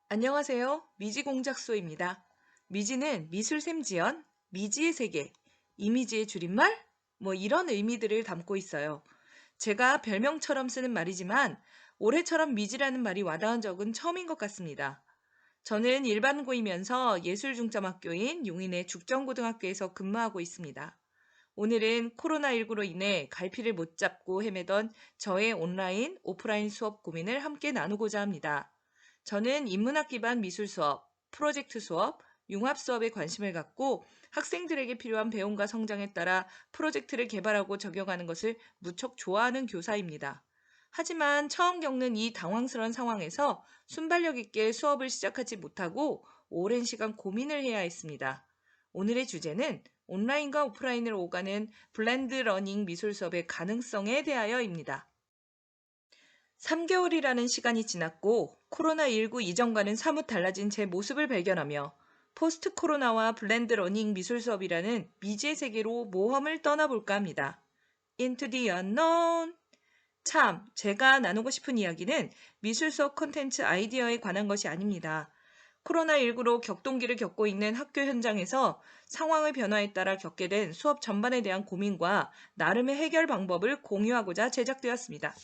안녕하세요. 미지공작소입니다. 미지는 미술샘지연, 미지의 세계, 이미지의 줄임말? 이런 의미들을 담고 있어요. 제가 별명처럼 쓰는 말이지만 올해처럼 미지라는 말이 와닿은 적은 처음인 것 같습니다. 저는 일반고이면서 예술중점학교인 용인의 죽전고등학교에서 근무하고 있습니다. 오늘은 코로나19로 인해 갈피를 못 잡고 헤매던 저의 온라인, 오프라인 수업 고민을 함께 나누고자 합니다. 저는 인문학 기반 미술 수업, 프로젝트 수업, 융합 수업에 관심을 갖고 학생들에게 필요한 배움과 성장에 따라 프로젝트를 개발하고 적용하는 것을 무척 좋아하는 교사입니다. 하지만 처음 겪는 이 당황스러운 상황에서 순발력 있게 수업을 시작하지 못하고 오랜 시간 고민을 해야 했습니다. 오늘의 주제는 온라인과 오프라인을 오가는 블렌드 러닝 미술 수업의 가능성에 대하여입니다. 3개월이라는 시간이 지났고 코로나19 이전과는 사뭇 달라진 제 모습을 발견하며 포스트 코로나와 블렌드 러닝 미술 수업이라는 미지의 세계로 모험을 떠나볼까 합니다. Into the unknown. 참, 제가 나누고 싶은 이야기는 미술 수업 콘텐츠 아이디어에 관한 것이 아닙니다. 코로나19로 격동기를 겪고 있는 학교 현장에서 상황의 변화에 따라 겪게 된 수업 전반에 대한 고민과 나름의 해결 방법을 공유하고자 제작되었습니다.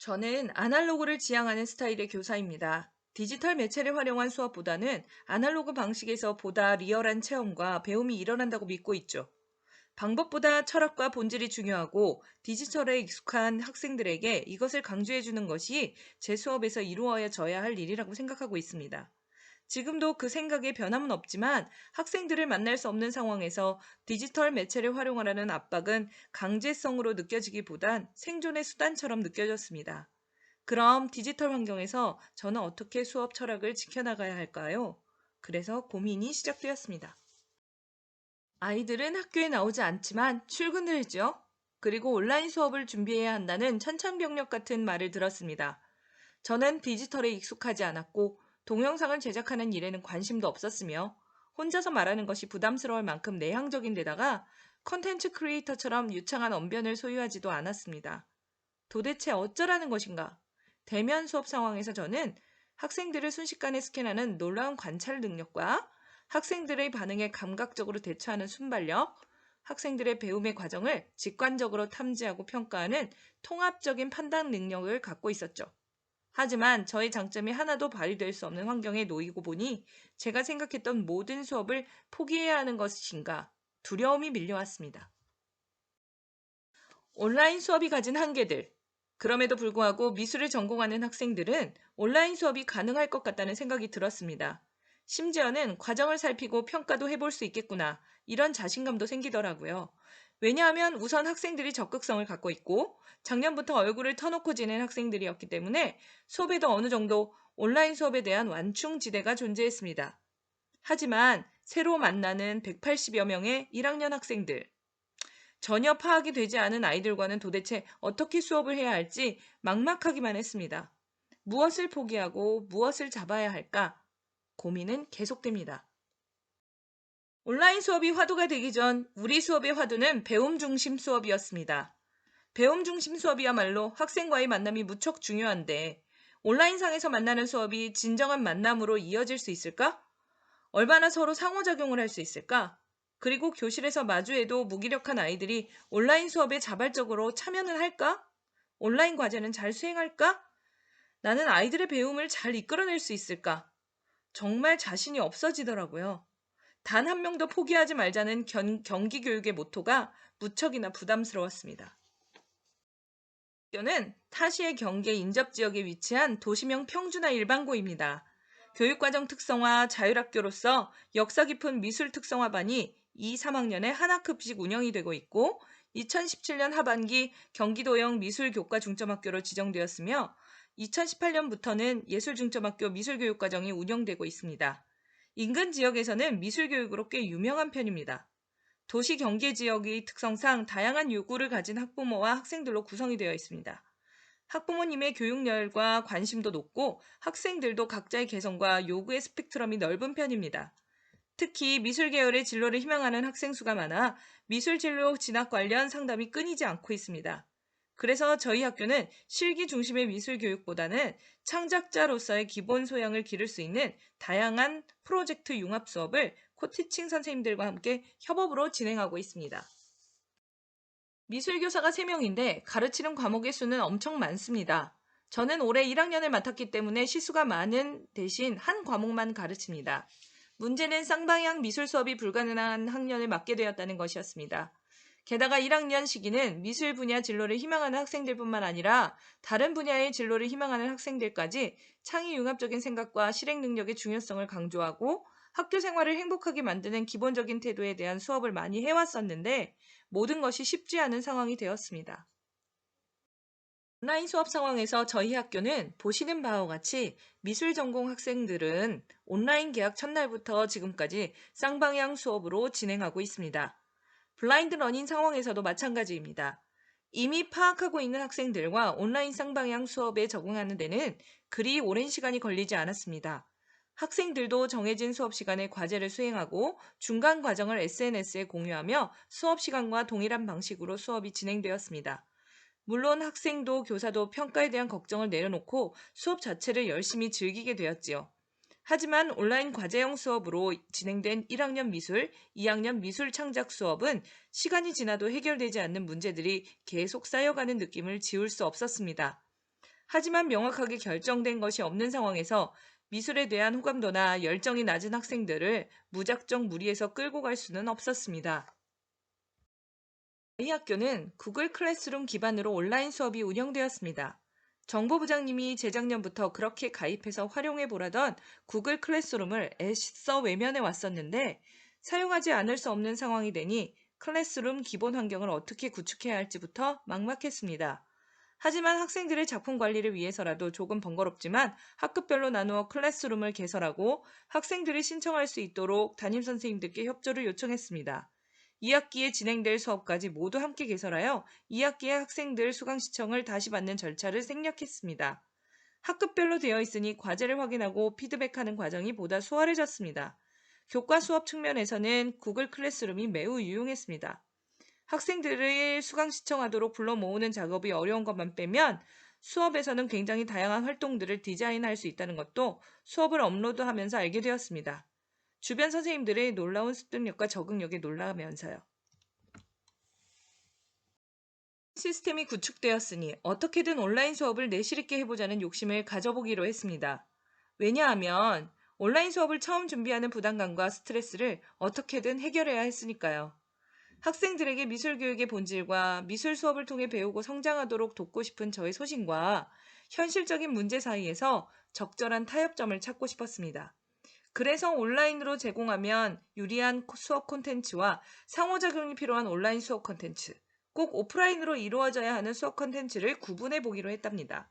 저는 아날로그를 지향하는 스타일의 교사입니다. 디지털 매체를 활용한 수업보다는 아날로그 방식에서 보다 리얼한 체험과 배움이 일어난다고 믿고 있죠. 방법보다 철학과 본질이 중요하고 디지털에 익숙한 학생들에게 이것을 강조해주는 것이 제 수업에서 이루어져야 할 일이라고 생각하고 있습니다. 지금도 그 생각에 변함은 없지만 학생들을 만날 수 없는 상황에서 디지털 매체를 활용하라는 압박은 강제성으로 느껴지기보단 생존의 수단처럼 느껴졌습니다. 그럼 디지털 환경에서 저는 어떻게 수업 철학을 지켜나가야 할까요? 그래서 고민이 시작되었습니다. 아이들은 학교에 나오지 않지만 출근을 했죠. 그리고 온라인 수업을 준비해야 한다는 천천병력 같은 말을 들었습니다. 저는 디지털에 익숙하지 않았고 동영상을 제작하는 일에는 관심도 없었으며 혼자서 말하는 것이 부담스러울 만큼 내향적인 데다가 컨텐츠 크리에이터처럼 유창한 언변을 소유하지도 않았습니다. 도대체 어쩌라는 것인가? 대면 수업 상황에서 저는 학생들을 순식간에 스캔하는 놀라운 관찰 능력과 학생들의 반응에 감각적으로 대처하는 순발력, 학생들의 배움의 과정을 직관적으로 탐지하고 평가하는 통합적인 판단 능력을 갖고 있었죠. 하지만 저의 장점이 하나도 발휘될 수 없는 환경에 놓이고 보니 제가 생각했던 모든 수업을 포기해야 하는 것인가 두려움이 밀려왔습니다. 온라인 수업이 가진 한계들. 그럼에도 불구하고 미술을 전공하는 학생들은 온라인 수업이 가능할 것 같다는 생각이 들었습니다. 심지어는 과정을 살피고 평가도 해볼 수 있겠구나. 이런 자신감도 생기더라고요. 왜냐하면 우선 학생들이 적극성을 갖고 있고 작년부터 얼굴을 터놓고 지낸 학생들이었기 때문에 수업에도 어느 정도 온라인 수업에 대한 완충지대가 존재했습니다. 하지만 새로 만나는 180여 명의 1학년 학생들, 전혀 파악이 되지 않은 아이들과는 도대체 어떻게 수업을 해야 할지 막막하기만 했습니다. 무엇을 포기하고 무엇을 잡아야 할까? 고민은 계속됩니다. 온라인 수업이 화두가 되기 전 우리 수업의 화두는 배움 중심 수업이었습니다. 배움 중심 수업이야말로 학생과의 만남이 무척 중요한데 온라인상에서 만나는 수업이 진정한 만남으로 이어질 수 있을까? 얼마나 서로 상호작용을 할 수 있을까? 그리고 교실에서 마주해도 무기력한 아이들이 온라인 수업에 자발적으로 참여는 할까? 온라인 과제는 잘 수행할까? 나는 아이들의 배움을 잘 이끌어낼 수 있을까? 정말 자신이 없어지더라고요. 단 한 명도 포기하지 말자는 경기 교육의 모토가 무척이나 부담스러웠습니다. 학교는 타시의 경계 인접 지역에 위치한 도시명 평준화 일반고입니다. 교육과정 특성화 자율학교로서 역사 깊은 미술 특성화반이 2, 3학년에 한 학급씩 운영이 되고 있고 2017년 하반기 경기도형 미술교과 중점학교로 지정되었으며 2018년부터는 예술중점학교 미술교육과정이 운영되고 있습니다. 인근 지역에서는 미술교육으로 꽤 유명한 편입니다. 도시 경계 지역의 특성상 다양한 요구를 가진 학부모와 학생들로 구성이 되어 있습니다. 학부모님의 교육열과 관심도 높고 학생들도 각자의 개성과 요구의 스펙트럼이 넓은 편입니다. 특히 미술 계열의 진로를 희망하는 학생 수가 많아 미술 진로 진학 관련 상담이 끊이지 않고 있습니다. 그래서 저희 학교는 실기 중심의 미술 교육보다는 창작자로서의 기본 소양을 기를 수 있는 다양한 프로젝트 융합 수업을 코티칭 선생님들과 함께 협업으로 진행하고 있습니다. 미술교사가 3명인데 가르치는 과목의 수는 엄청 많습니다. 저는 올해 1학년을 맡았기 때문에 시수가 많은 대신 한 과목만 가르칩니다. 문제는 쌍방향 미술 수업이 불가능한 학년을 맡게 되었다는 것이었습니다. 게다가 1학년 시기는 미술 분야 진로를 희망하는 학생들뿐만 아니라 다른 분야의 진로를 희망하는 학생들까지 창의 융합적인 생각과 실행 능력의 중요성을 강조하고 학교 생활을 행복하게 만드는 기본적인 태도에 대한 수업을 많이 해왔었는데 모든 것이 쉽지 않은 상황이 되었습니다. 온라인 수업 상황에서 저희 학교는 보시는 바와 같이 미술 전공 학생들은 온라인 개학 첫날부터 지금까지 쌍방향 수업으로 진행하고 있습니다. 블라인드 러닝 상황에서도 마찬가지입니다. 이미 파악하고 있는 학생들과 온라인 쌍방향 수업에 적응하는 데는 그리 오랜 시간이 걸리지 않았습니다. 학생들도 정해진 수업 시간에 과제를 수행하고 중간 과정을 SNS에 공유하며 수업 시간과 동일한 방식으로 수업이 진행되었습니다. 물론 학생도 교사도 평가에 대한 걱정을 내려놓고 수업 자체를 열심히 즐기게 되었지요. 하지만 온라인 과제형 수업으로 진행된 1학년 미술, 2학년 미술 창작 수업은 시간이 지나도 해결되지 않는 문제들이 계속 쌓여가는 느낌을 지울 수 없었습니다. 하지만 명확하게 결정된 것이 없는 상황에서 미술에 대한 호감도나 열정이 낮은 학생들을 무작정 무리해서 끌고 갈 수는 없었습니다. 저희 학교는 구글 클래스룸 기반으로 온라인 수업이 운영되었습니다. 정보부장님이 재작년부터 그렇게 가입해서 활용해 보라던 구글 클래스룸을 애써 외면해 왔었는데 사용하지 않을 수 없는 상황이 되니 클래스룸 기본 환경을 어떻게 구축해야 할지부터 막막했습니다. 하지만 학생들의 작품 관리를 위해서라도 조금 번거롭지만 학급별로 나누어 클래스룸을 개설하고 학생들이 신청할 수 있도록 담임선생님들께 협조를 요청했습니다. 2학기에 진행될 수업까지 모두 함께 개설하여 2학기의 학생들 수강 시청을 다시 받는 절차를 생략했습니다. 학급별로 되어 있으니 과제를 확인하고 피드백하는 과정이 보다 수월해졌습니다. 교과 수업 측면에서는 구글 클래스룸이 매우 유용했습니다. 학생들을 수강 시청하도록 불러 모으는 작업이 어려운 것만 빼면 수업에서는 굉장히 다양한 활동들을 디자인할 수 있다는 것도 수업을 업로드하면서 알게 되었습니다. 주변 선생님들의 놀라운 습득력과 적응력에 놀라면서요. 시스템이 구축되었으니 어떻게든 온라인 수업을 내실 있게 해보자는 욕심을 가져보기로 했습니다. 왜냐하면 온라인 수업을 처음 준비하는 부담감과 스트레스를 어떻게든 해결해야 했으니까요. 학생들에게 미술 교육의 본질과 미술 수업을 통해 배우고 성장하도록 돕고 싶은 저의 소신과 현실적인 문제 사이에서 적절한 타협점을 찾고 싶었습니다. 그래서 온라인으로 제공하면 유리한 수업 콘텐츠와 상호작용이 필요한 온라인 수업 콘텐츠, 꼭 오프라인으로 이루어져야 하는 수업 콘텐츠를 구분해 보기로 했답니다.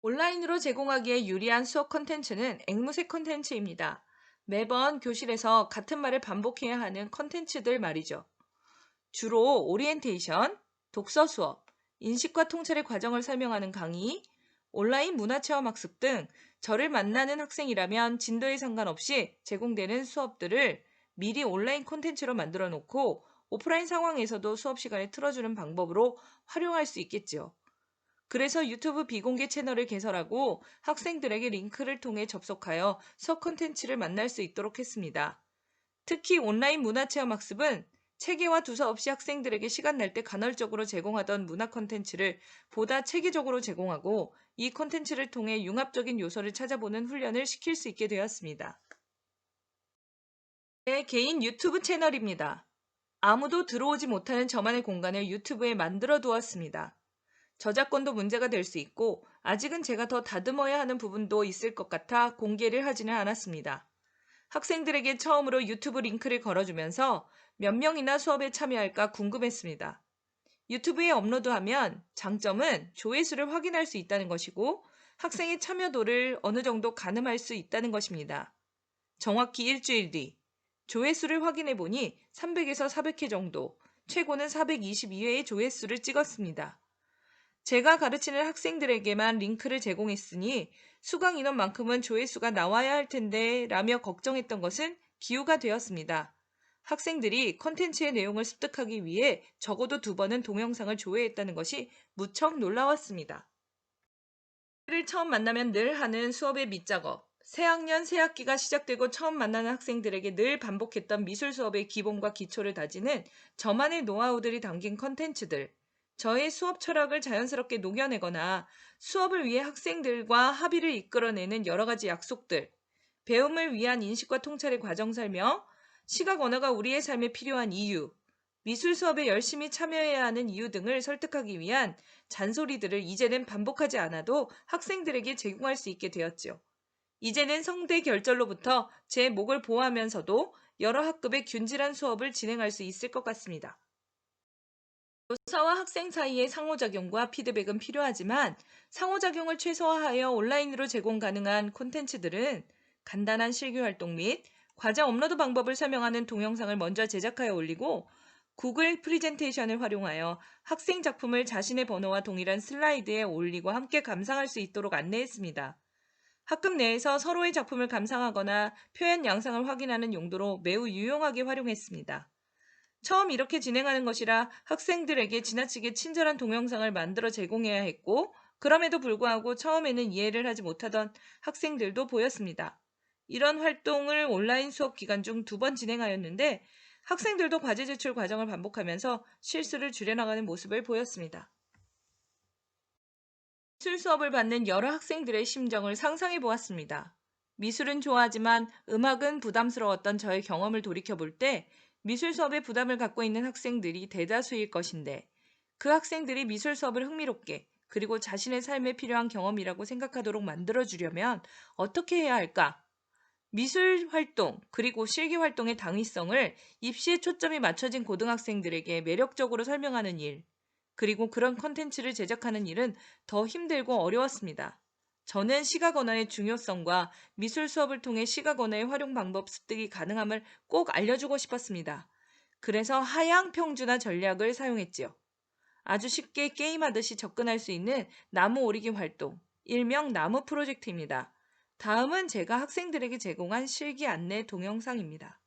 온라인으로 제공하기에 유리한 수업 콘텐츠는 앵무새 콘텐츠입니다. 매번 교실에서 같은 말을 반복해야 하는 콘텐츠들 말이죠. 주로 오리엔테이션, 독서 수업, 인식과 통찰의 과정을 설명하는 강의, 온라인 문화체험 학습 등 저를 만나는 학생이라면 진도에 상관없이 제공되는 수업들을 미리 온라인 콘텐츠로 만들어 놓고 오프라인 상황에서도 수업 시간에 틀어주는 방법으로 활용할 수 있겠지요. 그래서 유튜브 비공개 채널을 개설하고 학생들에게 링크를 통해 접속하여 수업 콘텐츠를 만날 수 있도록 했습니다. 특히 온라인 문화체험 학습은 체계와 두서 없이 학생들에게 시간 날 때 간헐적으로 제공하던 문화 콘텐츠를 보다 체계적으로 제공하고 이 콘텐츠를 통해 융합적인 요소를 찾아보는 훈련을 시킬 수 있게 되었습니다. 제 개인 유튜브 채널입니다. 아무도 들어오지 못하는 저만의 공간을 유튜브에 만들어 두었습니다. 저작권도 문제가 될 수 있고 아직은 제가 더 다듬어야 하는 부분도 있을 것 같아 공개를 하지는 않았습니다. 학생들에게 처음으로 유튜브 링크를 걸어주면서 몇 명이나 수업에 참여할까 궁금했습니다. 유튜브에 업로드하면 장점은 조회수를 확인할 수 있다는 것이고 학생의 참여도를 어느 정도 가늠할 수 있다는 것입니다. 정확히 일주일 뒤 조회수를 확인해 보니 300에서 400회 정도, 최고는 422회의 조회수를 찍었습니다. 제가 가르치는 학생들에게만 링크를 제공했으니 수강 인원만큼은 조회수가 나와야 할 텐데 라며 걱정했던 것은 기우가 되었습니다. 학생들이 콘텐츠의 내용을 습득하기 위해 적어도 2번은 동영상을 조회했다는 것이 무척 놀라웠습니다. 를 처음 만나면 늘 하는 수업의 밑작업. 새학년 새학기가 시작되고 처음 만나는 학생들에게 늘 반복했던 미술 수업의 기본과 기초를 다지는 저만의 노하우들이 담긴 컨텐츠들. 저의 수업 철학을 자연스럽게 녹여내거나 수업을 위해 학생들과 합의를 이끌어내는 여러 가지 약속들. 배움을 위한 인식과 통찰의 과정 설명, 시각 언어가 우리의 삶에 필요한 이유, 미술 수업에 열심히 참여해야 하는 이유 등을 설득하기 위한 잔소리들을 이제는 반복하지 않아도 학생들에게 제공할 수 있게 되었죠. 이제는 성대 결절로부터 제 목을 보호하면서도 여러 학급의 균질한 수업을 진행할 수 있을 것 같습니다. 교사와 학생 사이의 상호작용과 피드백은 필요하지만 상호작용을 최소화하여 온라인으로 제공 가능한 콘텐츠들은 간단한 실기활동 및 과제 업로드 방법을 설명하는 동영상을 먼저 제작하여 올리고 구글 프리젠테이션을 활용하여 학생 작품을 자신의 번호와 동일한 슬라이드에 올리고 함께 감상할 수 있도록 안내했습니다. 학급 내에서 서로의 작품을 감상하거나 표현 양상을 확인하는 용도로 매우 유용하게 활용했습니다. 처음 이렇게 진행하는 것이라 학생들에게 지나치게 친절한 동영상을 만들어 제공해야 했고, 그럼에도 불구하고 처음에는 이해를 하지 못하던 학생들도 보였습니다. 이런 활동을 온라인 수업 기간 중 2번 진행하였는데, 학생들도 과제 제출 과정을 반복하면서 실수를 줄여나가는 모습을 보였습니다. 미술 수업을 받는 여러 학생들의 심정을 상상해 보았습니다. 미술은 좋아하지만 음악은 부담스러웠던 저의 경험을 돌이켜볼 때 미술 수업에 부담을 갖고 있는 학생들이 대다수일 것인데 그 학생들이 미술 수업을 흥미롭게 그리고 자신의 삶에 필요한 경험이라고 생각하도록 만들어주려면 어떻게 해야 할까? 미술 활동 그리고 실기 활동의 당위성을 입시에 초점이 맞춰진 고등학생들에게 매력적으로 설명하는 일, 그리고 그런 콘텐츠를 제작하는 일은 더 힘들고 어려웠습니다. 저는 시각 언어의 중요성과 미술 수업을 통해 시각 언어의 활용 방법 습득이 가능함을 꼭 알려주고 싶었습니다. 그래서 하향 평준화 전략을 사용했지요. 아주 쉽게 게임하듯이 접근할 수 있는 나무 오리기 활동, 일명 나무 프로젝트입니다. 다음은 제가 학생들에게 제공한 실기 안내 동영상입니다.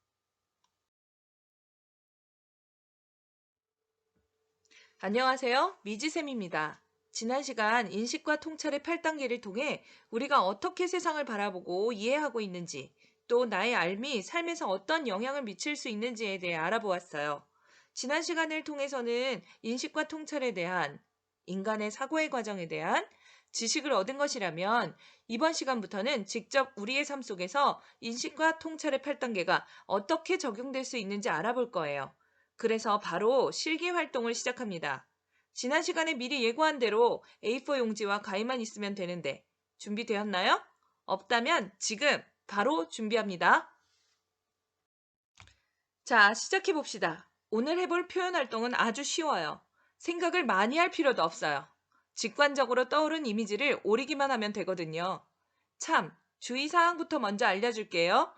안녕하세요. 미지쌤입니다. 지난 시간 인식과 통찰의 8단계를 통해 우리가 어떻게 세상을 바라보고 이해하고 있는지, 또 나의 삶이 삶에서 어떤 영향을 미칠 수 있는지에 대해 알아보았어요. 지난 시간을 통해서는 인식과 통찰에 대한, 인간의 사고의 과정에 대한 지식을 얻은 것이라면 이번 시간부터는 직접 우리의 삶 속에서 인식과 통찰의 8단계가 어떻게 적용될 수 있는지 알아볼 거예요. 그래서 바로 실기 활동을 시작합니다. 지난 시간에 미리 예고한 대로 A4 용지와 가위만 있으면 되는데 준비되었나요? 없다면 지금 바로 준비합니다. 자, 시작해 봅시다. 오늘 해볼 표현 활동은 아주 쉬워요. 생각을 많이 할 필요도 없어요. 직관적으로 떠오른 이미지를 오리기만 하면 되거든요. 참, 주의사항부터 먼저 알려줄게요.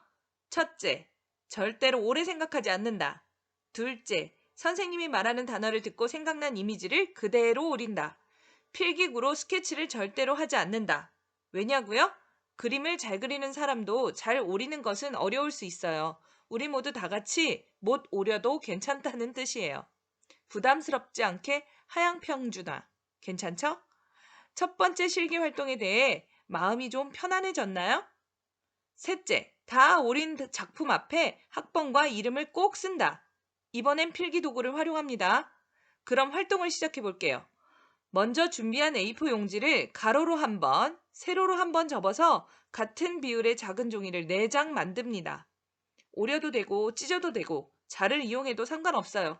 첫째, 절대로 오래 생각하지 않는다. 둘째, 선생님이 말하는 단어를 듣고 생각난 이미지를 그대로 오린다. 필기구로 스케치를 절대로 하지 않는다. 왜냐고요? 그림을 잘 그리는 사람도 잘 오리는 것은 어려울 수 있어요. 우리 모두 다 같이 못 오려도 괜찮다는 뜻이에요. 부담스럽지 않게 하향평준화. 괜찮죠? 첫 번째 실기 활동에 대해 마음이 좀 편안해졌나요? 셋째, 다 오린 작품 앞에 학번과 이름을 꼭 쓴다. 이번엔 필기 도구를 활용합니다. 그럼 활동을 시작해 볼게요. 먼저 준비한 A4 용지를 가로로 한 번, 세로로 한 번 접어서 같은 비율의 작은 종이를 4장 만듭니다. 오려도 되고 찢어도 되고 자를 이용해도 상관없어요.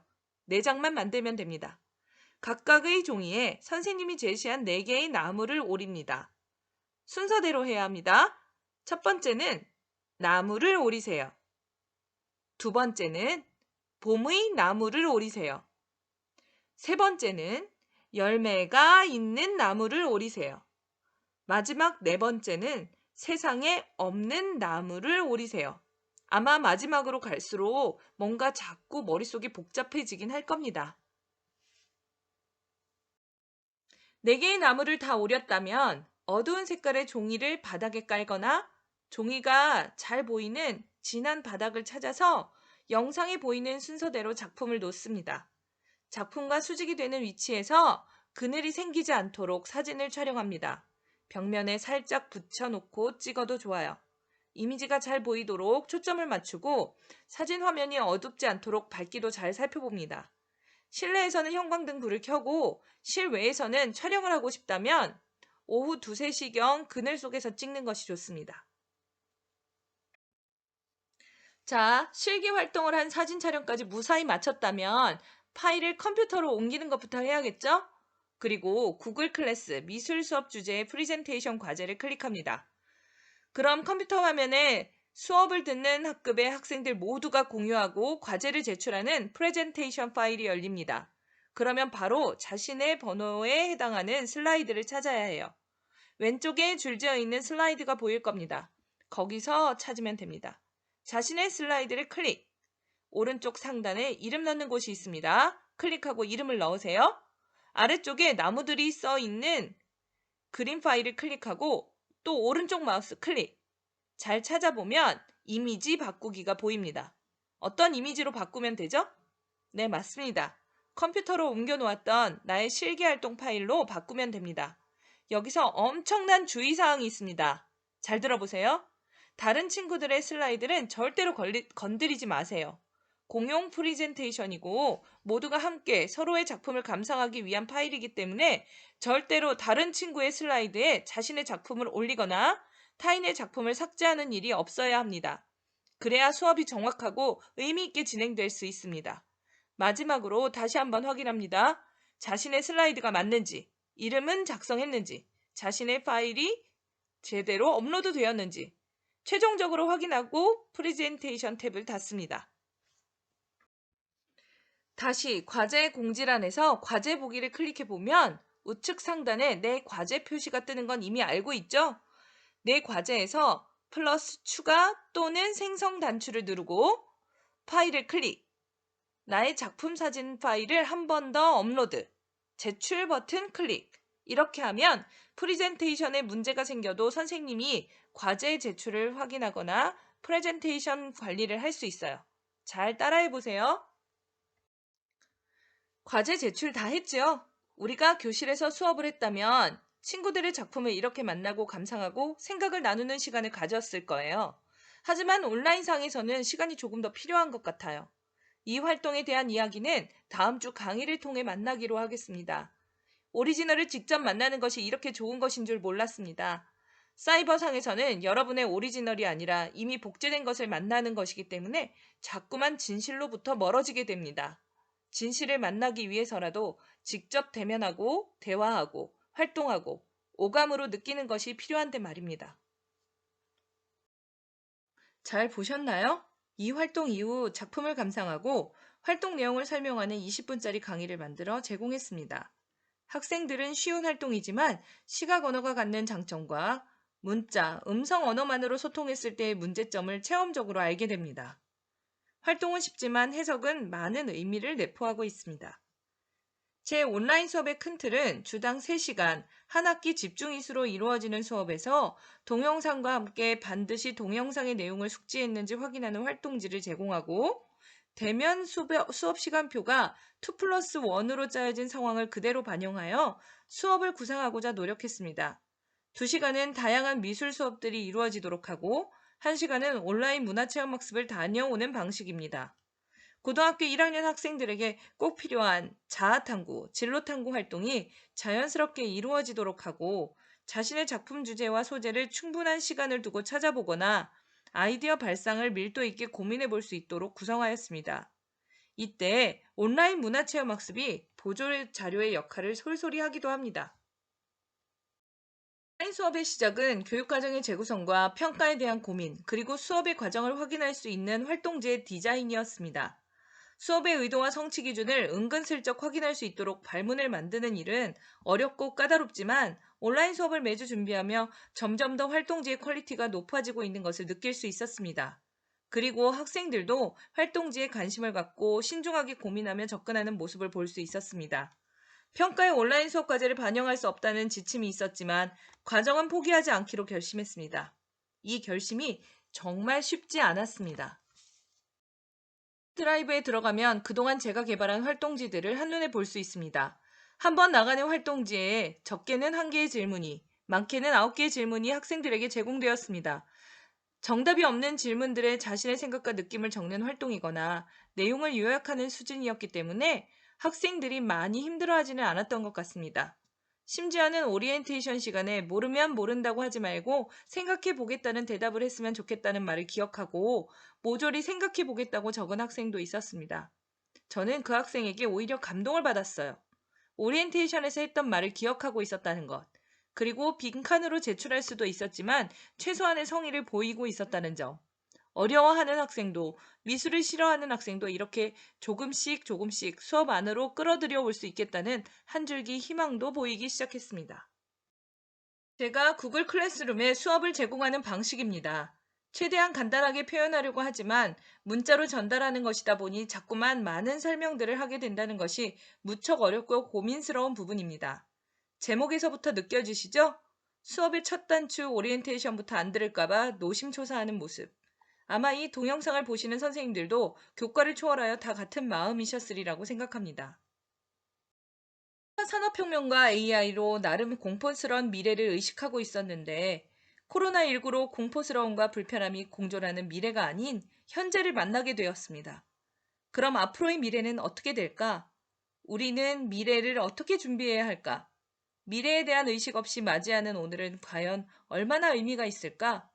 4장만 만들면 됩니다. 각각의 종이에 선생님이 제시한 4개의 나무를 오립니다. 순서대로 해야 합니다. 첫 번째는 나무를 오리세요. 두 번째는 봄의 나무를 오리세요. 세 번째는 열매가 있는 나무를 오리세요. 마지막 네 번째는 세상에 없는 나무를 오리세요. 아마 마지막으로 갈수록 뭔가 자꾸 머릿속이 복잡해지긴 할 겁니다. 4개의 나무를 다 오렸다면 어두운 색깔의 종이를 바닥에 깔거나 종이가 잘 보이는 진한 바닥을 찾아서 영상에 보이는 순서대로 작품을 놓습니다. 작품과 수직이 되는 위치에서 그늘이 생기지 않도록 사진을 촬영합니다. 벽면에 살짝 붙여놓고 찍어도 좋아요. 이미지가 잘 보이도록 초점을 맞추고 사진 화면이 어둡지 않도록 밝기도 잘 살펴봅니다. 실내에서는 형광등 불을 켜고 실외에서는 촬영을 하고 싶다면 오후 2, 3시경 그늘 속에서 찍는 것이 좋습니다. 자, 실기 활동을 한 사진 촬영까지 무사히 마쳤다면 파일을 컴퓨터로 옮기는 것부터 해야겠죠? 그리고 구글 클래스 미술 수업 주제의 프리젠테이션 과제를 클릭합니다. 그럼 컴퓨터 화면에 수업을 듣는 학급의 학생들 모두가 공유하고 과제를 제출하는 프레젠테이션 파일이 열립니다. 그러면 바로 자신의 번호에 해당하는 슬라이드를 찾아야 해요. 왼쪽에 줄지어 있는 슬라이드가 보일 겁니다. 거기서 찾으면 됩니다. 자신의 슬라이드를 클릭. 오른쪽 상단에 이름 넣는 곳이 있습니다. 클릭하고 이름을 넣으세요. 아래쪽에 나무들이 써 있는 그림 파일을 클릭하고 또 오른쪽 마우스 클릭. 잘 찾아보면 이미지 바꾸기가 보입니다. 어떤 이미지로 바꾸면 되죠? 네, 맞습니다. 컴퓨터로 옮겨놓았던 나의 실기활동 파일로 바꾸면 됩니다. 여기서 엄청난 주의사항이 있습니다. 잘 들어보세요. 다른 친구들의 슬라이드는 절대로 건드리지 마세요. 공용 프리젠테이션이고 모두가 함께 서로의 작품을 감상하기 위한 파일이기 때문에 절대로 다른 친구의 슬라이드에 자신의 작품을 올리거나 타인의 작품을 삭제하는 일이 없어야 합니다. 그래야 수업이 정확하고 의미 있게 진행될 수 있습니다. 마지막으로 다시 한번 확인합니다. 자신의 슬라이드가 맞는지, 이름은 작성했는지, 자신의 파일이 제대로 업로드 되었는지 최종적으로 확인하고 프레젠테이션 탭을 닫습니다. 다시 과제 공지란에서 과제 보기를 클릭해보면 우측 상단에 내 과제 표시가 뜨는 건 이미 알고 있죠? 내 과제에서 플러스 추가 또는 생성 단추를 누르고 파일을 클릭, 나의 작품 사진 파일을 한 번 더 업로드, 제출 버튼 클릭. 이렇게 하면 프리젠테이션에 문제가 생겨도 선생님이 과제 제출을 확인하거나 프레젠테이션 관리를 할 수 있어요. 잘 따라해 보세요. 과제 제출 다 했죠? 우리가 교실에서 수업을 했다면 친구들의 작품을 이렇게 만나고 감상하고 생각을 나누는 시간을 가졌을 거예요. 하지만 온라인상에서는 시간이 조금 더 필요한 것 같아요. 이 활동에 대한 이야기는 다음 주 강의를 통해 만나기로 하겠습니다. 오리지널을 직접 만나는 것이 이렇게 좋은 것인 줄 몰랐습니다. 사이버상에서는 여러분의 오리지널이 아니라 이미 복제된 것을 만나는 것이기 때문에 자꾸만 진실로부터 멀어지게 됩니다. 진실을 만나기 위해서라도 직접 대면하고 대화하고 활동하고 오감으로 느끼는 것이 필요한데 말입니다. 잘 보셨나요? 이 활동 이후 작품을 감상하고 활동 내용을 설명하는 20분짜리 강의를 만들어 제공했습니다. 학생들은 쉬운 활동이지만 시각 언어가 갖는 장점과 문자, 음성 언어만으로 소통했을 때의 문제점을 체험적으로 알게 됩니다. 활동은 쉽지만 해석은 많은 의미를 내포하고 있습니다. 제 온라인 수업의 큰 틀은 주당 3시간, 한 학기 집중 이수로 이루어지는 수업에서 동영상과 함께 반드시 동영상의 내용을 숙지했는지 확인하는 활동지를 제공하고 대면 수업 시간표가 2+1으로 짜여진 상황을 그대로 반영하여 수업을 구상하고자 노력했습니다. 2시간은 다양한 미술 수업들이 이루어지도록 하고 1시간은 온라인 문화체험학습을 다녀오는 방식입니다. 고등학교 1학년 학생들에게 꼭 필요한 자아탐구, 진로탐구 활동이 자연스럽게 이루어지도록 하고 자신의 작품 주제와 소재를 충분한 시간을 두고 찾아보거나 아이디어 발상을 밀도 있게 고민해 볼 수 있도록 구성하였습니다. 이때 온라인 문화체험학습이 보조 자료의 역할을 솔솔히 하기도 합니다. 온라인 수업의 시작은 교육과정의 재구성과 평가에 대한 고민, 그리고 수업의 과정을 확인할 수 있는 활동지의 디자인이었습니다. 수업의 의도와 성취 기준을 은근슬쩍 확인할 수 있도록 발문을 만드는 일은 어렵고 까다롭지만 온라인 수업을 매주 준비하며 점점 더 활동지의 퀄리티가 높아지고 있는 것을 느낄 수 있었습니다. 그리고 학생들도 활동지에 관심을 갖고 신중하게 고민하며 접근하는 모습을 볼 수 있었습니다. 평가에 온라인 수업 과제를 반영할 수 없다는 지침이 있었지만 과정은 포기하지 않기로 결심했습니다. 이 결심이 정말 쉽지 않았습니다. 드라이브에 들어가면 그동안 제가 개발한 활동지들을 한눈에 볼 수 있습니다. 한번 나가는 활동지에 적게는 1개의 질문이, 많게는 9개의 질문이 학생들에게 제공되었습니다. 정답이 없는 질문들에 자신의 생각과 느낌을 적는 활동이거나 내용을 요약하는 수준이었기 때문에 학생들이 많이 힘들어하지는 않았던 것 같습니다. 심지어는 오리엔테이션 시간에 모르면 모른다고 하지 말고 생각해 보겠다는 대답을 했으면 좋겠다는 말을 기억하고 모조리 생각해 보겠다고 적은 학생도 있었습니다. 저는 그 학생에게 오히려 감동을 받았어요. 오리엔테이션에서 했던 말을 기억하고 있었다는 것. 그리고 빈칸으로 제출할 수도 있었지만 최소한의 성의를 보이고 있었다는 점. 어려워하는 학생도, 미술을 싫어하는 학생도 이렇게 조금씩 조금씩 수업 안으로 끌어들여 올 수 있겠다는 한 줄기 희망도 보이기 시작했습니다. 제가 구글 클래스룸에 수업을 제공하는 방식입니다. 최대한 간단하게 표현하려고 하지만 문자로 전달하는 것이다 보니 자꾸만 많은 설명들을 하게 된다는 것이 무척 어렵고 고민스러운 부분입니다. 제목에서부터 느껴지시죠? 수업의 첫 단추 오리엔테이션부터 안 들을까봐 노심초사하는 모습. 아마 이 동영상을 보시는 선생님들도 교과를 초월하여 다 같은 마음이셨으리라고 생각합니다. 산업혁명과 AI로 나름 공포스러운 미래를 의식하고 있었는데 코로나19로 공포스러움과 불편함이 공존하는 미래가 아닌 현재를 만나게 되었습니다. 그럼 앞으로의 미래는 어떻게 될까? 우리는 미래를 어떻게 준비해야 할까? 미래에 대한 의식 없이 맞이하는 오늘은 과연 얼마나 의미가 있을까?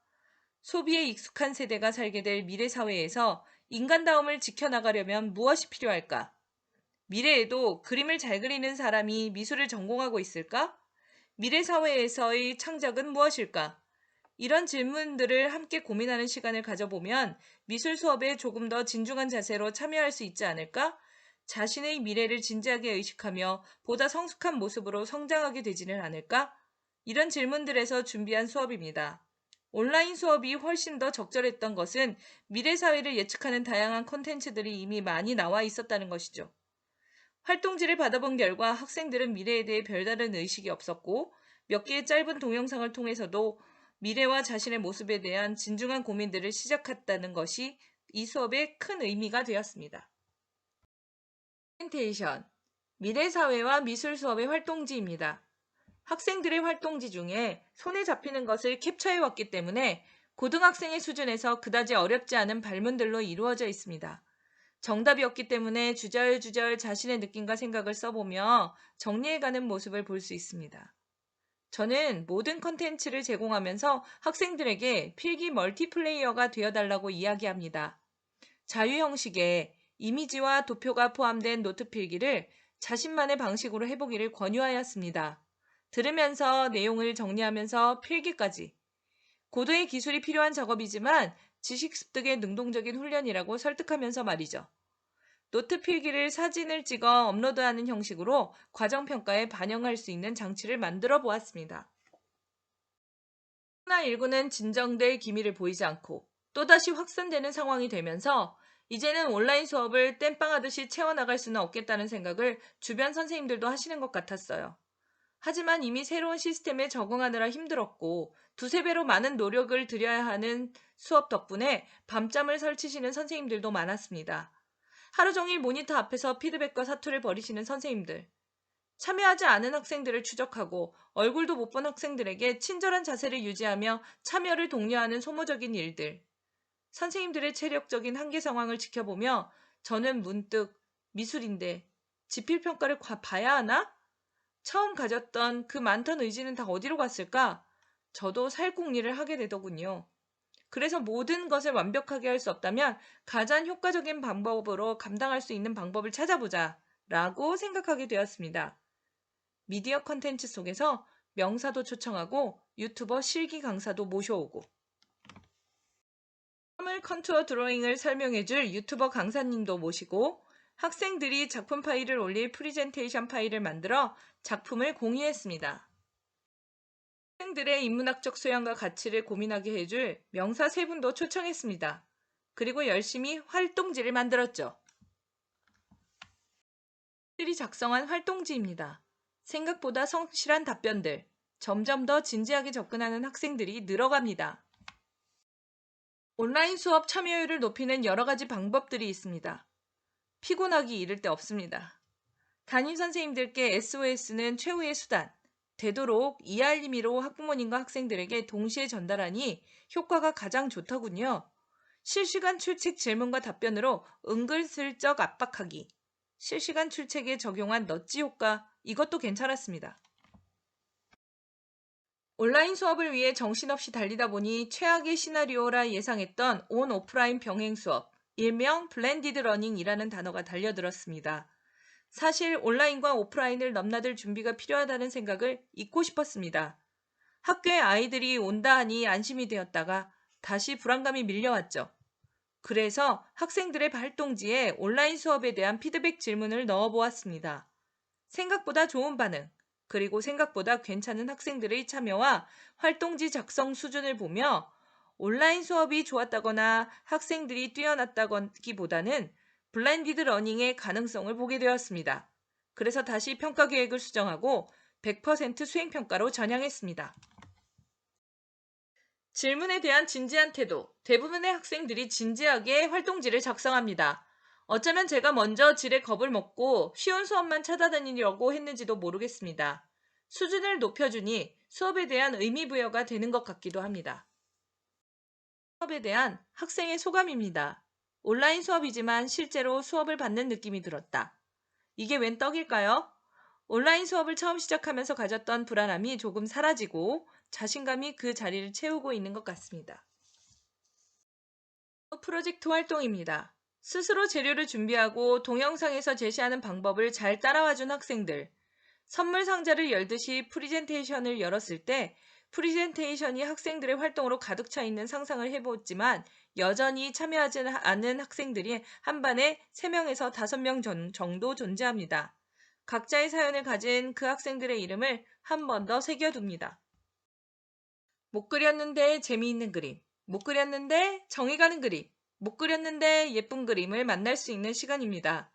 소비에 익숙한 세대가 살게 될 미래 사회에서 인간다움을 지켜나가려면 무엇이 필요할까? 미래에도 그림을 잘 그리는 사람이 미술을 전공하고 있을까? 미래 사회에서의 창작은 무엇일까? 이런 질문들을 함께 고민하는 시간을 가져보면 미술 수업에 조금 더 진중한 자세로 참여할 수 있지 않을까? 자신의 미래를 진지하게 의식하며 보다 성숙한 모습으로 성장하게 되지는 않을까? 이런 질문들에서 준비한 수업입니다. 온라인 수업이 훨씬 더 적절했던 것은 미래 사회를 예측하는 다양한 콘텐츠들이 이미 많이 나와 있었다는 것이죠. 활동지를 받아본 결과 학생들은 미래에 대해 별다른 의식이 없었고 몇 개의 짧은 동영상을 통해서도 미래와 자신의 모습에 대한 진중한 고민들을 시작했다는 것이 이 수업의 큰 의미가 되었습니다. 프레젠테이션, 미래사회와 미술 수업의 활동지입니다. 학생들의 활동지 중에 손에 잡히는 것을 캡처해 왔기 때문에 고등학생의 수준에서 그다지 어렵지 않은 발문들로 이루어져 있습니다. 정답이 없기 때문에 주절주절 자신의 느낌과 생각을 써보며 정리해가는 모습을 볼 수 있습니다. 저는 모든 컨텐츠를 제공하면서 학생들에게 필기 멀티플레이어가 되어달라고 이야기합니다. 자유 형식의 이미지와 도표가 포함된 노트 필기를 자신만의 방식으로 해보기를 권유하였습니다. 들으면서 내용을 정리하면서 필기까지. 고도의 기술이 필요한 작업이지만 지식 습득의 능동적인 훈련이라고 설득하면서 말이죠. 노트 필기를 사진을 찍어 업로드하는 형식으로 과정평가에 반영할 수 있는 장치를 만들어 보았습니다. 코로나19는 진정될 기미를 보이지 않고 또다시 확산되는 상황이 되면서 이제는 온라인 수업을 땜빵하듯이 채워나갈 수는 없겠다는 생각을 주변 선생님들도 하시는 것 같았어요. 하지만 이미 새로운 시스템에 적응하느라 힘들었고 두세 배로 많은 노력을 들여야 하는 수업 덕분에 밤잠을 설치시는 선생님들도 많았습니다. 하루 종일 모니터 앞에서 피드백과 사투를 벌이시는 선생님들, 참여하지 않은 학생들을 추적하고 얼굴도 못 본 학생들에게 친절한 자세를 유지하며 참여를 독려하는 소모적인 일들, 선생님들의 체력적인 한계 상황을 지켜보며 저는 문득 미술인데 지필평가를 봐야 하나? 처음 가졌던 그 많던 의지는 다 어디로 갔을까? 저도 살궁리를 하게 되더군요. 그래서 모든 것을 완벽하게 할 수 없다면 가장 효과적인 방법으로 감당할 수 있는 방법을 찾아보자 라고 생각하게 되었습니다. 미디어 컨텐츠 속에서 명사도 초청하고 유튜버 실기 강사도 모셔오고 화물 컨투어 드로잉을 설명해줄 유튜버 강사님도 모시고 학생들이 작품 파일을 올릴 프리젠테이션 파일을 만들어 작품을 공유했습니다. 학생들의 인문학적 소양과 가치를 고민하게 해줄 명사 3분도 초청했습니다. 그리고 열심히 활동지를 만들었죠. 들이 작성한 활동지입니다. 생각보다 성실한 답변들, 점점 더 진지하게 접근하는 학생들이 늘어갑니다. 온라인 수업 참여율을 높이는 여러 가지 방법들이 있습니다. 피곤하기 이를 데 없습니다. 담임 선생님들께 SOS는 최후의 수단. 되도록 이알림이로 학부모님과 학생들에게 동시에 전달하니 효과가 가장 좋더군요. 실시간 출첵 질문과 답변으로 은근슬쩍 압박하기. 실시간 출첵에 적용한 넛지 효과, 이것도 괜찮았습니다. 온라인 수업을 위해 정신없이 달리다 보니 최악의 시나리오라 예상했던 온 오프라인 병행 수업, 일명 블렌디드 러닝이라는 단어가 달려들었습니다. 사실 온라인과 오프라인을 넘나들 준비가 필요하다는 생각을 잊고 싶었습니다. 학교에 아이들이 온다 하니 안심이 되었다가 다시 불안감이 밀려왔죠. 그래서 학생들의 활동지에 온라인 수업에 대한 피드백 질문을 넣어보았습니다. 생각보다 좋은 반응, 그리고 생각보다 괜찮은 학생들의 참여와 활동지 작성 수준을 보며 온라인 수업이 좋았다거나 학생들이 뛰어났다기보다는 블라인디드 러닝의 가능성을 보게 되었습니다. 그래서 다시 평가 계획을 수정하고 100% 수행평가로 전향했습니다. 질문에 대한 진지한 태도. 대부분의 학생들이 진지하게 활동지를 작성합니다. 어쩌면 제가 먼저 질에 겁을 먹고 쉬운 수업만 찾아다니려고 했는지도 모르겠습니다. 수준을 높여주니 수업에 대한 의미부여가 되는 것 같기도 합니다. 수업에 대한 학생의 소감입니다. 온라인 수업이지만 실제로 수업을 받는 느낌이 들었다. 이게 웬 떡일까요? 온라인 수업을 처음 시작하면서 가졌던 불안함이 조금 사라지고 자신감이 그 자리를 채우고 있는 것 같습니다. 프로젝트 활동입니다. 스스로 재료를 준비하고 동영상에서 제시하는 방법을 잘 따라와준 학생들. 선물 상자를 열듯이 프리젠테이션을 열었을 때 프리젠테이션이 학생들의 활동으로 가득 차 있는 상상을 해보았지만 여전히 참여하지 않은 학생들이 한 반에 3명에서 5명 정도 존재합니다. 각자의 사연을 가진 그 학생들의 이름을 한 번 더 새겨둡니다. 못 그렸는데 재미있는 그림, 못 그렸는데 정이 가는 그림, 못 그렸는데 예쁜 그림을 만날 수 있는 시간입니다.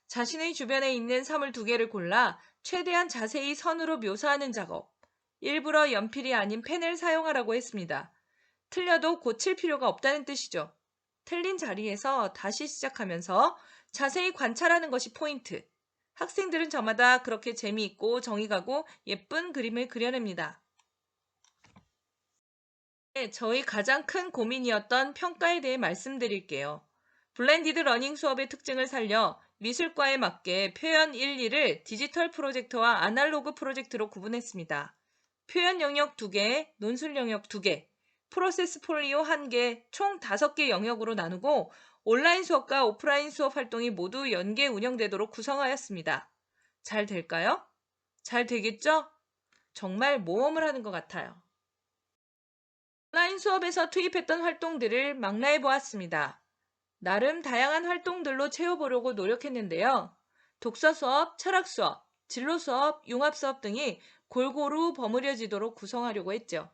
자신의 주변에 있는 사물 2개를 골라 최대한 자세히 선으로 묘사하는 작업. 일부러 연필이 아닌 펜을 사용하라고 했습니다. 틀려도 고칠 필요가 없다는 뜻이죠. 틀린 자리에서 다시 시작하면서 자세히 관찰하는 것이 포인트. 학생들은 저마다 그렇게 재미있고 정이 가고 예쁜 그림을 그려냅니다. 네, 저희 가장 큰 고민이었던 평가에 대해 말씀드릴게요. 블렌디드 러닝 수업의 특징을 살려 미술과에 맞게 표현 1, 2를 디지털 프로젝트와 아날로그 프로젝트로 구분했습니다. 표현 영역 2개, 논술 영역 2개, 프로세스 폴리오 1개, 총 5개 영역으로 나누고 온라인 수업과 오프라인 수업 활동이 모두 연계 운영되도록 구성하였습니다. 잘 될까요? 잘 되겠죠? 정말 모험을 하는 것 같아요. 온라인 수업에서 투입했던 활동들을 망라해 보았습니다. 나름 다양한 활동들로 채워보려고 노력했는데요. 독서 수업, 철학 수업, 진로 수업, 융합 수업 등이 골고루 버무려지도록 구성하려고 했죠.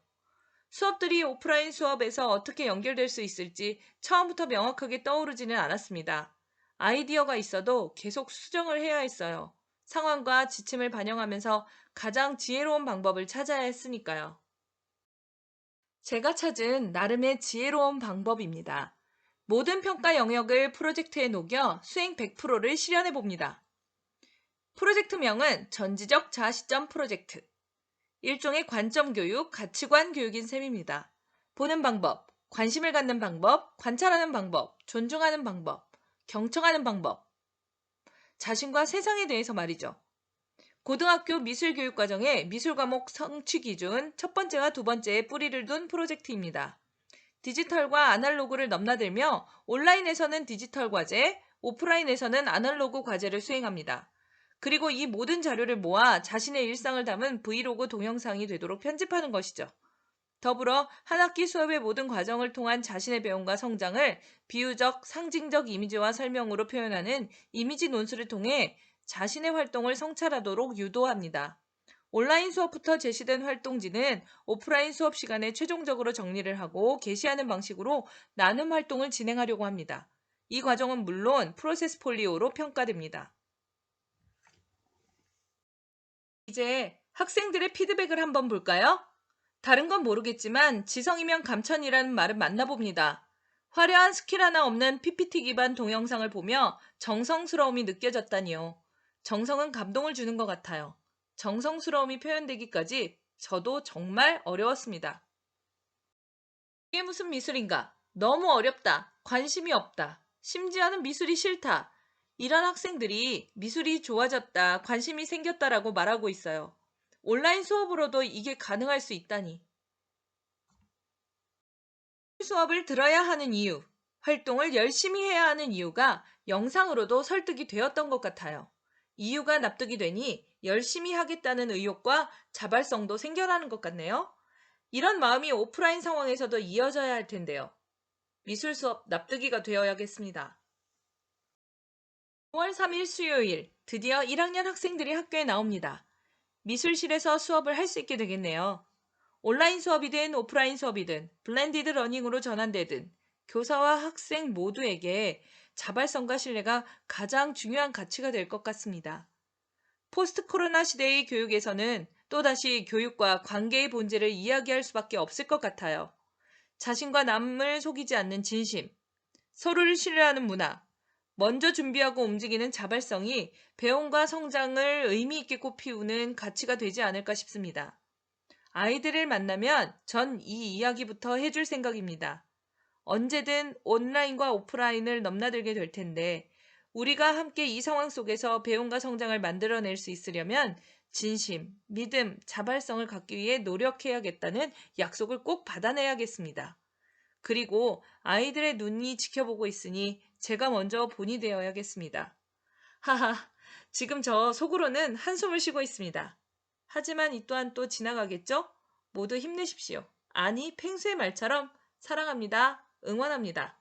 수업들이 오프라인 수업에서 어떻게 연결될 수 있을지 처음부터 명확하게 떠오르지는 않았습니다. 아이디어가 있어도 계속 수정을 해야 했어요. 상황과 지침을 반영하면서 가장 지혜로운 방법을 찾아야 했으니까요. 제가 찾은 나름의 지혜로운 방법입니다. 모든 평가 영역을 프로젝트에 녹여 수행 100%를 실현해 봅니다. 프로젝트명은 전지적 자아시점 프로젝트. 일종의 관점 교육, 가치관 교육인 셈입니다. 보는 방법, 관심을 갖는 방법, 관찰하는 방법, 존중하는 방법, 경청하는 방법. 자신과 세상에 대해서 말이죠. 고등학교 미술교육과정의 미술과목 성취 기준 첫 번째와 두 번째에 뿌리를 둔 프로젝트입니다. 디지털과 아날로그를 넘나들며 온라인에서는 디지털 과제, 오프라인에서는 아날로그 과제를 수행합니다. 그리고 이 모든 자료를 모아 자신의 일상을 담은 브이로그 동영상이 되도록 편집하는 것이죠. 더불어 한 학기 수업의 모든 과정을 통한 자신의 배움과 성장을 비유적, 상징적 이미지와 설명으로 표현하는 이미지 논술을 통해 자신의 활동을 성찰하도록 유도합니다. 온라인 수업부터 제시된 활동지는 오프라인 수업 시간에 최종적으로 정리를 하고 게시하는 방식으로 나눔 활동을 진행하려고 합니다. 이 과정은 물론 프로세스 폴리오로 평가됩니다. 이제 학생들의 피드백을 한번 볼까요? 다른 건 모르겠지만 지성이면 감천이라는 말은 맞나 봅니다. 화려한 스킬 하나 없는 PPT 기반 동영상을 보며 정성스러움이 느껴졌다니요. 정성은 감동을 주는 것 같아요. 정성스러움이 표현되기까지 저도 정말 어려웠습니다. 이게 무슨 미술인가? 너무 어렵다. 관심이 없다. 심지어는 미술이 싫다. 이런 학생들이 미술이 좋아졌다, 관심이 생겼다라고 말하고 있어요. 온라인 수업으로도 이게 가능할 수 있다니. 수업을 들어야 하는 이유, 활동을 열심히 해야 하는 이유가 영상으로도 설득이 되었던 것 같아요. 이유가 납득이 되니 열심히 하겠다는 의욕과 자발성도 생겨나는 것 같네요. 이런 마음이 오프라인 상황에서도 이어져야 할 텐데요. 미술 수업 납득이가 되어야겠습니다. 5월 3일 수요일, 드디어 1학년 학생들이 학교에 나옵니다. 미술실에서 수업을 할 수 있게 되겠네요. 온라인 수업이든 오프라인 수업이든 블렌디드 러닝으로 전환되든 교사와 학생 모두에게 자발성과 신뢰가 가장 중요한 가치가 될 것 같습니다. 포스트 코로나 시대의 교육에서는 또다시 교육과 관계의 본질을 이야기할 수밖에 없을 것 같아요. 자신과 남을 속이지 않는 진심, 서로를 신뢰하는 문화, 먼저 준비하고 움직이는 자발성이 배움과 성장을 의미 있게 꽃피우는 가치가 되지 않을까 싶습니다. 아이들을 만나면 전 이 이야기부터 해줄 생각입니다. 언제든 온라인과 오프라인을 넘나들게 될 텐데 우리가 함께 이 상황 속에서 배움과 성장을 만들어낼 수 있으려면 진심, 믿음, 자발성을 갖기 위해 노력해야겠다는 약속을 꼭 받아내야겠습니다. 그리고 아이들의 눈이 지켜보고 있으니 제가 먼저 본이 되어야겠습니다. 하하, 지금 저 속으로는 한숨을 쉬고 있습니다. 하지만 이 또한 또 지나가겠죠? 모두 힘내십시오. 아니, 펭수의 말처럼 사랑합니다. 응원합니다.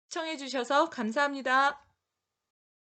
시청해주셔서 감사합니다.